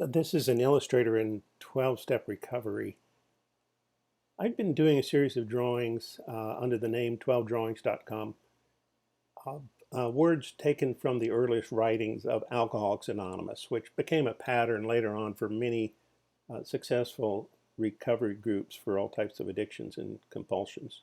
This is an illustrator in 12-step recovery. I've been doing a series of drawings under the name 12drawings.com, words taken from the earliest writings of Alcoholics Anonymous, which became a pattern later on for many successful recovery groups for all types of addictions and compulsions.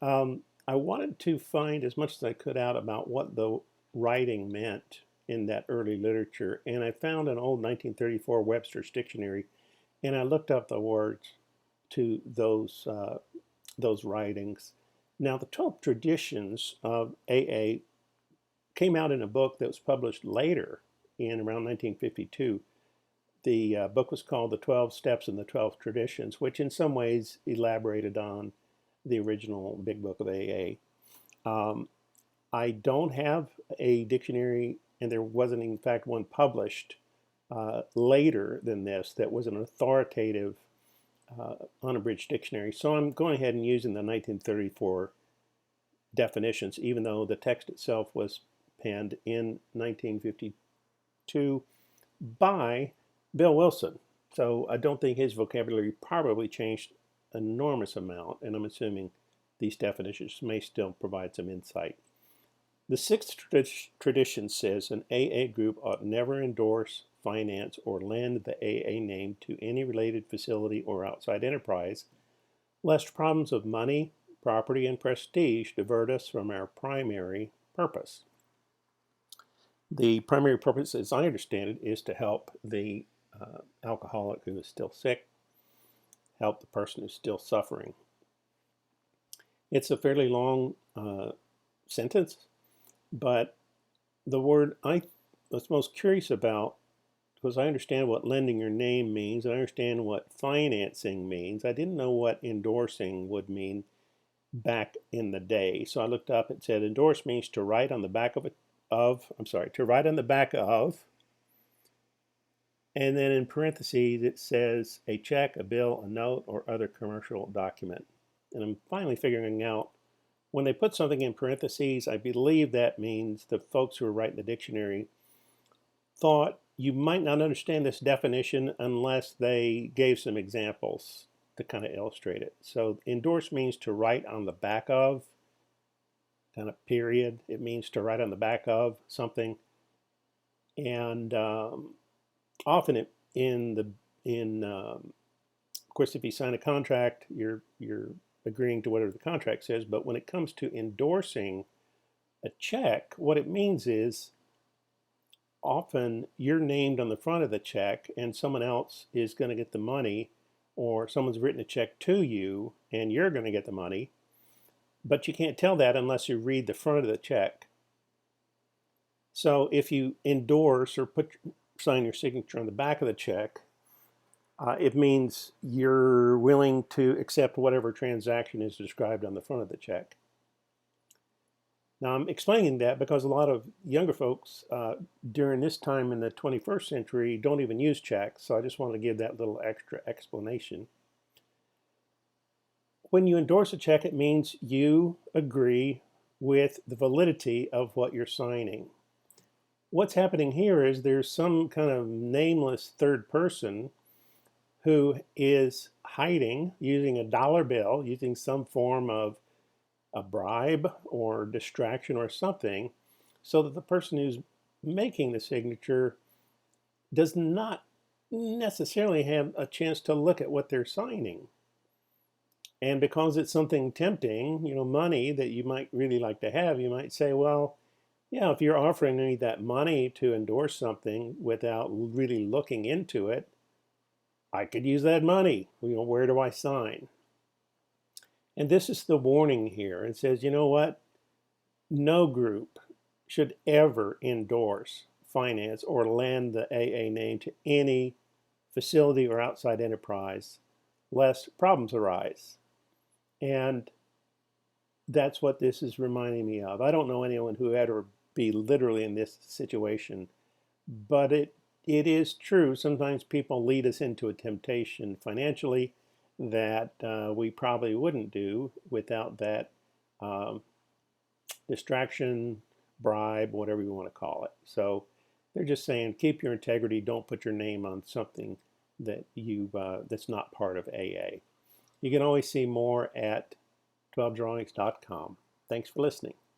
I wanted to find as much as I could out about what the writing meant in that early literature, and I found an old 1934 Webster's dictionary, and I looked up the words to those writings. Now, the 12 traditions of AA came out in a book that was published later in around 1952. The book was called The 12 Steps and the 12 Traditions, which in some ways elaborated on the original Big Book of AA. I don't have a dictionary, and there wasn't, in fact, one published later than this that was an authoritative, unabridged dictionary. So I'm going ahead and using the 1934 definitions, even though the text itself was penned in 1952 by Bill Wilson. So I don't think his vocabulary probably changed an enormous amount, and I'm assuming these definitions may still provide some insight. The sixth tradition says an AA group ought never endorse, finance, or lend the AA name to any related facility or outside enterprise, lest problems of money, property, and prestige divert us from our primary purpose. The primary purpose, as I understand it, is to help the alcoholic who is still sick, help the person who's still suffering. It's a fairly long sentence, but the word I was most curious about, because I understand what lending your name means, I understand what financing means. I didn't know what endorsing would mean back in the day. So I looked up, it said endorse means to write on the back of to write on the back of, and then in parentheses it says a check, a bill, a note, or other commercial document. And I'm finally figuring out, when they put something in parentheses, I believe that means the folks who were writing the dictionary thought you might not understand this definition unless they gave some examples to kind of illustrate it. So endorse means to write on the back of, kind of period. It means to write on the back of something. And often of course, if you sign a contract, you're agreeing to whatever the contract says. But when it comes to endorsing a check, what it means is often you're named on the front of the check and someone else is going to get the money, or someone's written a check to you and you're going to get the money, but you can't tell that unless you read the front of the check. So if you endorse or sign your signature on the back of the check, it means you're willing to accept whatever transaction is described on the front of the check. Now, I'm explaining that because a lot of younger folks during this time in the 21st century don't even use checks, so I just wanted to give that little extra explanation. When you endorse a check, it means you agree with the validity of what you're signing. What's happening here is there's some kind of nameless third person who is hiding, using a dollar bill, using some form of a bribe or distraction or something, so that the person who's making the signature does not necessarily have a chance to look at what they're signing. And because it's something tempting, money that you might really like to have, you might say, well, yeah, if you're offering me that money to endorse something without really looking into it, I could use that money. Where do I sign? And this is the warning here. It says, you know what? No group should ever endorse, finance, or lend the AA name to any facility or outside enterprise, lest problems arise. And that's what this is reminding me of. I don't know anyone who had to be literally in this situation, but it is true. Sometimes people lead us into a temptation financially that we probably wouldn't do without that distraction, bribe, whatever you want to call it. So They're just saying keep your integrity. Don't put your name on something that that's not part of AA. You can always see more at 12drawings.com. Thanks for listening.